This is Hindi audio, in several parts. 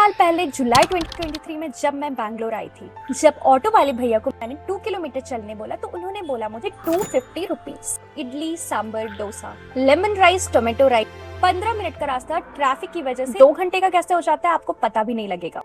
साल पहले जुलाई 2023 में जब मैं बैंगलोर आई थी, जब ऑटो वाले भैया को मैंने 2 किलोमीटर चलने बोला तो उन्होंने बोला मुझे 250 rupees. Idli, sambar, dosa, lemon rice, tomato rice. 15 minute का रास्ता ट्रैफिक की वजह से 2 घंटे का कैसे हो जाता है आपको पता भी नहीं लगेगा।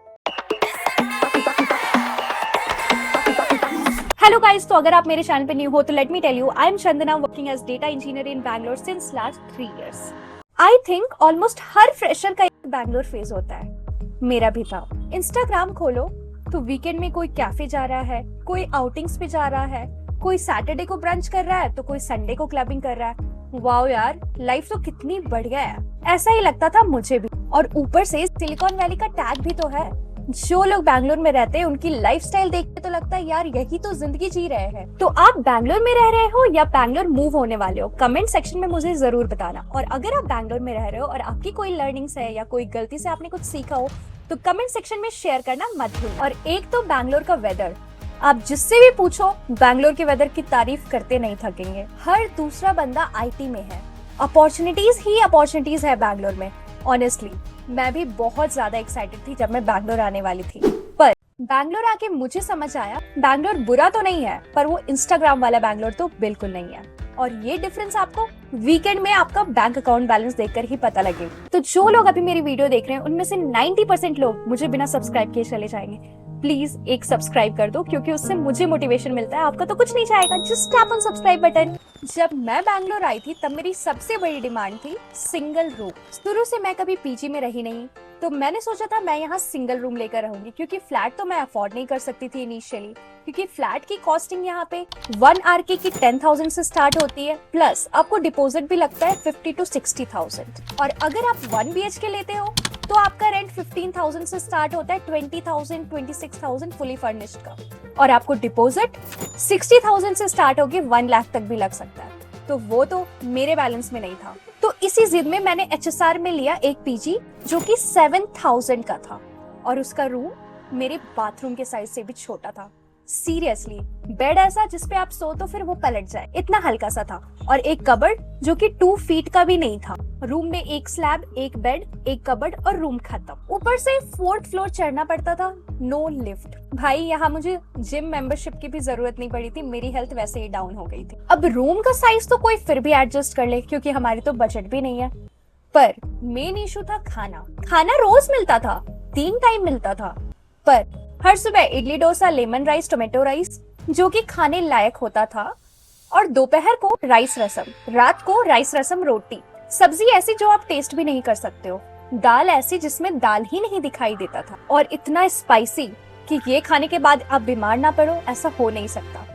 हेलो गाइस, तो अगर आप मेरे चैनल पे न्यू हो तो let me tell you, I am Chandana, working as data engineer in Bangalore since last 3 years. I think almost हर फ्रेशर का एक बैंगलोर फेज होता है, मेरा भी था। इंस्टाग्राम खोलो तो वीकेंड में कोई कैफे जा रहा है, कोई आउटिंग्स पे जा रहा है, कोई सैटरडे को ब्रंच कर रहा है तो कोई संडे को क्लबिंग कर रहा है। वाओ यार, लाइफ तो कितनी बढ़िया है। ऐसा ही लगता था मुझे भी। और ऊपर से सिलिकॉन वैली का टैग भी तो है। जो लोग बैंगलोर में रहते हैं उनकी लाइफस्टाइल देख के तो लगता है यार यही तो जिंदगी जी रहे हैं। तो आप बैंगलोर में रह रहे हो या बैंगलोर मूव होने वाले हो, कमेंट सेक्शन में मुझे जरूर बताना। और अगर आप बैंगलोर में रह रहे हो और आपकी कोई लर्निंग्स है या कोई गलती से आपने कुछ सीखा हो तो कमेंट सेक्शन में शेयर करना मत भूलना। और एक तो बैंगलोर का वेदर, आप जिससे भी पूछो बैंगलोर के वेदर की तारीफ करते नहीं थकेंगे। हर दूसरा बंदा आईटी में है, अपॉर्चुनिटीज ही अपॉर्चुनिटीज है बैंगलोर में। ऑनेस्टली मैं भी बहुत ज्यादा एक्साइटेड थी जब मैं बैंगलोर आने वाली थी, पर बैंगलोर आके मुझे समझ आया बैंगलोर बुरा तो नहीं है, पर वो इंस्टाग्राम वाला बैंगलोर तो बिल्कुल नहीं है। और ये डिफरेंस आपको वीकेंड में आपका बैंक अकाउंट बैलेंस देखकर ही पता लगे। तो जो लोग अभी मेरी वीडियो देख रहे हैं उनमें से 90% लोग मुझे बिना सब्सक्राइब किए चले जाएंगे। प्लीज एक सब्सक्राइब कर दो, क्योंकि उससे मुझे मोटिवेशन मिलता है, आपका तो कुछ नहीं जाएगा। Just tap on subscribe button. जब मैं बैंगलोर आई थी तब मेरी सबसे बड़ी डिमांड थी सिंगल रूम। शुरू से मैं कभी पीजी में रही नहीं, तो मैंने सोचा था मैं यहाँ सिंगल रूम लेकर रहूंगी, क्योंकि फ्लैट तो मैं अफोर्ड नहीं कर सकती थी इनिशियली, क्योंकि फ्लैट की कॉस्टिंग यहाँ पे 1 RK की 10,000 से स्टार्ट होती है, प्लस आपको डिपॉजिट भी लगता है 50 to 60,000। और अगर आप 1 BHK लेते हो तो आपका रेंट 15,000 से स्टार्ट होता है, 20,000, 26,000 फुली फर्निश्ड का। और आपको डिपॉजिट 60,000 से स्टार्ट होके 1 लाख तक भी लग सकता है। तो वो तो मेरे बैलेंस में नहीं था। तो इसी जिद में मैंने HSR में लिया एक पीजी जो कि 7,000 का था, और उसका रूम मेरे बाथरूम के साइज से भी छोटा था। सीरियसली, बेड ऐसा जिसपे आप सो तो फिर वो पलट जाए, इतना हल्का सा था। और एक कबर्ड जो कि 2 फीट का भी नहीं था। रूम में एक स्लैब, एक बेड, एक कबर्ड और रूम खत्म। ऊपर से 4th फ्लोर चढ़ना पड़ता था, नो लिफ्ट। भाई यहाँ मुझे जिम मेंबरशिप की भी जरूरत नहीं पड़ी थी, मेरी हेल्थ वैसे ही डाउन हो गई थी। अब रूम का साइज तो कोई फिर भी एडजस्ट कर ले, क्योंकि हमारी तो बजट भी नहीं है। पर मेन इशू था खाना। खाना रोज मिलता था, 3 टाइम मिलता था, पर हर सुबह idli, dosa, lemon rice, tomato rice जो कि खाने लायक होता था, और दोपहर को राइस रसम, रात को राइस रसम रोटी, सब्जी ऐसी जो आप टेस्ट भी नहीं कर सकते हो, दाल ऐसी जिसमें दाल ही नहीं दिखाई देता था, और इतना स्पाइसी कि ये खाने के बाद आप बीमार ना पड़ो, ऐसा हो नहीं सकता।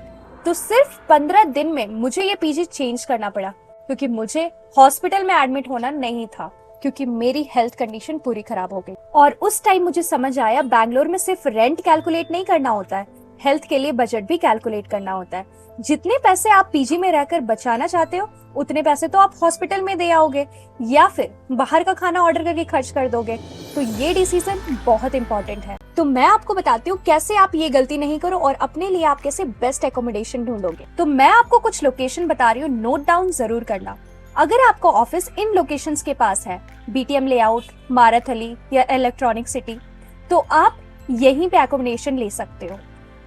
तो सिर्फ 15 दिन में मुझे ये पीजी चेंज करना पड़ा, क्योंकि मुझे हॉस्पिटल में एडमिट होना नहीं था, क्योंकि मेरी हेल्थ कंडीशन पूरी खराब हो गई। और उस टाइम मुझे समझ आया बैंगलोर में सिर्फ रेंट कैलकुलेट नहीं करना होता है, हेल्थ के लिए बजट भी कैलकुलेट करना होता है। जितने पैसे आप पीजी में रहकर बचाना चाहते हो उतने पैसे तो आप हॉस्पिटल में दे आओगे, या फिर बाहर का खाना ऑर्डर करके खर्च कर दोगे। तो ये डिसीजन बहुत इंपॉर्टेंट है। तो मैं आपको बताती हूँ कैसे आप ये गलती नहीं करो और अपने लिए आप कैसे बेस्ट एकोमोडेशन ढूंढोगे। तो मैं आपको कुछ लोकेशन बता रही हूँ, नोट डाउन जरूर करना। अगर आपको ऑफिस इन लोकेशंस के पास है, BTM लेआउट, माराथली या इलेक्ट्रॉनिक सिटी, तो आप यहीं पे एकोमोडेशन ले सकते हो।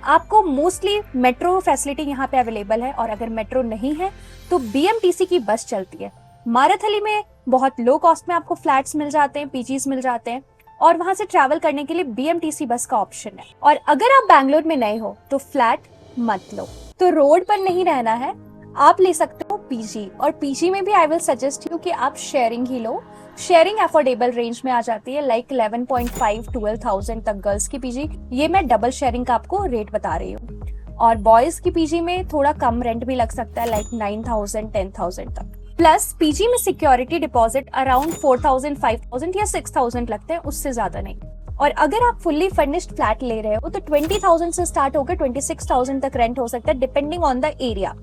आपको मोस्टली मेट्रो फैसिलिटी यहाँ पे अवेलेबल है, और अगर मेट्रो नहीं है तो BMTC की बस चलती है। माराथली में बहुत लो कॉस्ट में आपको फ्लैट्स मिल जाते हैं, पीजीज मिल जाते हैं, और वहां से ट्रैवल करने के लिए BMTC बस का ऑप्शन है। और अगर आप बैंगलोर में नए हो तो फ्लैट मत लो। तो रोड पर नहीं रहना है, आप ले सकते हो पीजी, और पीजी में भी आई विल सजेस्ट यू कि आप शेयरिंग ही लो। शेयरिंग अफोर्डेबल रेंज में आ जाती है, लाइक 11.5 12,000 तक गर्ल्स की पीजी। ये मैं डबल शेयरिंग का आपको रेट बता रही हूँ। और बॉयज की पीजी में थोड़ा कम रेंट भी लग सकता है, लाइक 9,000 10,000 तक। प्लस पीजी में सिक्योरिटी डिपॉजिट अराउंड 4,000 5,000 या 6,000 लगते हैं, उससे ज्यादा नहीं। और अगर आप फुल्ली फर्निश्ड फ्लैट ले रहे हो तो 20,000 से स्टार्ट होकर 26,000 तक रेंट हो सकता है, depending on the area.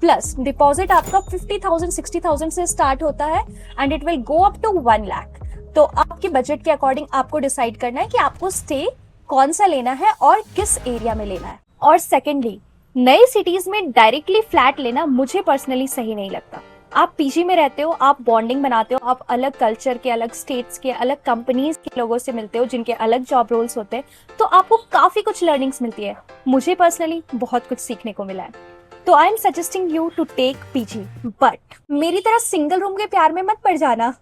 Plus deposit आपका 50,000 60,000 से स्टार्ट होता है, and it will go up to 1 lakh. तो आपके बजट के अकॉर्डिंग आपको डिसाइड करना है कि आपको स्टे कौन सा लेना है और किस एरिया में लेना है। और सेकेंडली, नई सिटीज में डायरेक्टली फ्लैट लेना मुझे पर्सनली सही नहीं लगता, आप पीजी में रहते हो, आप बॉन्डिंग बनाते हो, आप अलग कल्चर के, अलग स्टेट्स के, अलग कंपनीज के लोगों से मिलते हो जिनके अलग जॉब रोल्स होते हैं, तो आपको काफी कुछ लर्निंग्स मिलती है। मुझे पर्सनली बहुत कुछ सीखने को मिला है। तो I am suggesting you to take PG, but मेरी तरह सिंगल रूम के प्यार में मत पड़ जाना।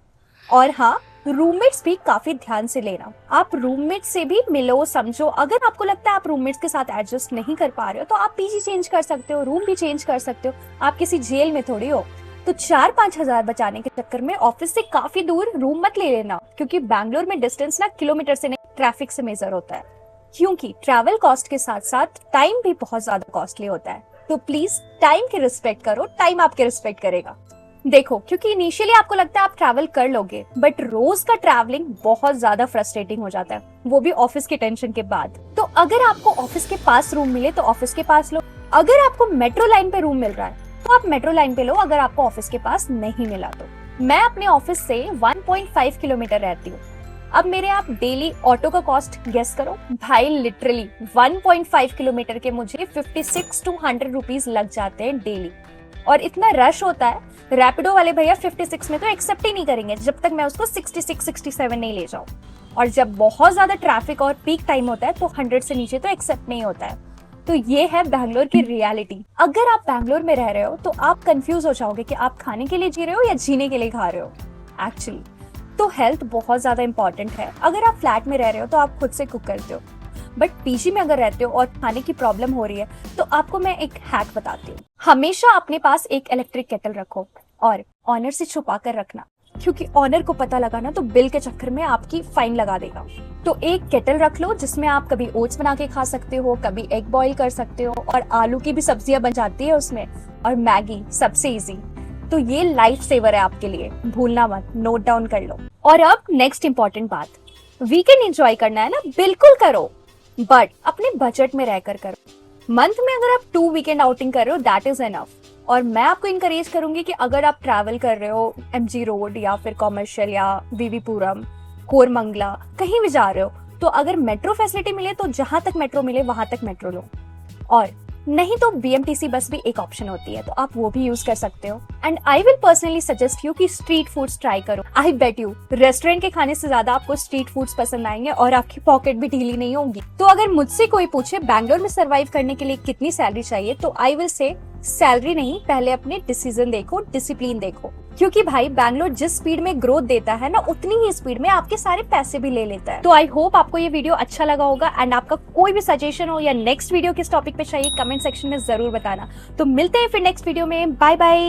और हाँ, रूममेट्स भी काफी ध्यान से लेना। आप रूममेट्स से भी मिलो, समझो। अगर आपको लगता है आप रूममेट्स के साथ एडजस्ट नहीं कर पा रहे हो तो आप पीजी चेंज कर सकते हो, रूम भी चेंज कर सकते हो। आप किसी जेल में थोड़ी हो। तो 4-5 हजार बचाने के चक्कर में ऑफिस से काफी दूर रूम मत ले लेना, क्योंकि बैंगलोर में डिस्टेंस ना किलोमीटर से नहीं, ट्रैफिक से मेजर होता है। क्योंकि ट्रैवल कॉस्ट के साथ साथ टाइम भी बहुत ज्यादा कॉस्टली होता है। तो प्लीज टाइम की रिस्पेक्ट करो, टाइम आपके रिस्पेक्ट करेगा। देखो, क्योंकि इनिशियली आपको लगता है आप ट्रैवल कर लोगे, बट रोज का ट्रैवलिंग बहुत ज्यादा फ्रस्ट्रेटिंग हो जाता है, वो भी ऑफिस के टेंशन के बाद। तो अगर आपको ऑफिस के पास रूम मिले तो ऑफिस के पास लो। अगर आपको मेट्रो लाइन पे रूम मिल रहा है तो आप मेट्रो लाइन पे लो, अगर आपको ऑफिस के पास नहीं मिला तो। मैं अपने ऑफिस से 1.5 किलोमीटर रहती हूँ। अब मेरे आप डेली ऑटो का कॉस्ट गेस करो भाई, लिटरली 1.5 किलोमीटर के मुझे 56 to 100 रुपीज लग जाते हैं डेली। और इतना रश होता है, रैपिडो वाले भैया 56 में तो एक्सेप्ट ही नहीं करेंगे जब तक मैं उसको 66-67 नहीं ले जाऊं। और जब बहुत ज्यादा ट्रैफिक और पीक टाइम होता है तो 100 से नीचे तो एक्सेप्ट नहीं होता है। तो ये है बैंगलोर की रियलिटी। अगर आप बैंगलोर में रह रहे हो तो आप कंफ्यूज हो जाओगे कि आप खाने के लिए जी रहे हो या जीने के लिए खा रहे हो। एक्चुअली तो हेल्थ बहुत ज्यादा इंपॉर्टेंट है। अगर आप फ्लैट में रह रहे हो तो आप खुद से कुक करते हो, बट पीजी में अगर रहते हो और खाने की प्रॉब्लम हो रही है तो आपको मैं एक हैक बताती हूँ। हमेशा अपने पास एक इलेक्ट्रिक केटल रखो और ऑनर से छुपा कर रखना, क्योंकि ऑनर को पता लगा ना तो बिल के चक्कर में आपकी फाइन लगा देगा। तो एक केटल रख लो जिसमें आप कभी ओट्स बना के खा सकते हो, कभी एग बॉईल कर सकते हो, और आलू की भी सब्जियां बन जाती है उसमें, और मैगी सबसे इजी। तो ये लाइफ सेवर है आपके लिए, भूलना मत, नोट डाउन कर लो। और अब नेक्स्ट इंपॉर्टेंट बात, वीकेंड एंजॉय करना है ना, बिल्कुल करो, बट अपने बजट में रहकर करो। मंथ में अगर आप 2 वीकेंड आउटिंग कर रहे हो, दैट इज एनफ। और मैं आपको इनकरेज करूंगी कि अगर आप ट्रैवल कर रहे हो एमजी रोड या फिर कॉमर्शियल या बीवीपुरम, कोरमंगला, कहीं भी जा रहे हो, तो अगर मेट्रो फैसिलिटी मिले तो जहां तक मेट्रो मिले वहां तक मेट्रो लो, और नहीं तो बीएमटीसी बस भी एक ऑप्शन होती है, तो आप वो भी यूज कर सकते हो। And I will personally suggest you कि स्ट्रीट फूड्स ट्राई करो। आई बेट यू रेस्टोरेंट के खाने से ज्यादा आपको स्ट्रीट फूड्स पसंद आएंगे और आपकी पॉकेट भी ढीली नहीं होगी। तो अगर मुझसे कोई पूछे बैंगलोर में सर्वाइव करने के लिए कितनी सैलरी चाहिए, तो आई विल से सैलरी नहीं, पहले अपने डिसीजन देखो, डिसिप्लिन देखो। क्योंकि भाई बैंगलोर जिस स्पीड में ग्रोथ देता है ना, उतनी ही स्पीड में आपके सारे पैसे भी ले लेता है। तो आई होप आपको ये वीडियो अच्छा लगा होगा, एंड आपका कोई भी सजेशन हो या नेक्स्ट वीडियो किस टॉपिक पे चाहिए, कमेंट सेक्शन में जरूर बताना। तो मिलते हैं फिर नेक्स्ट वीडियो में। Bye bye.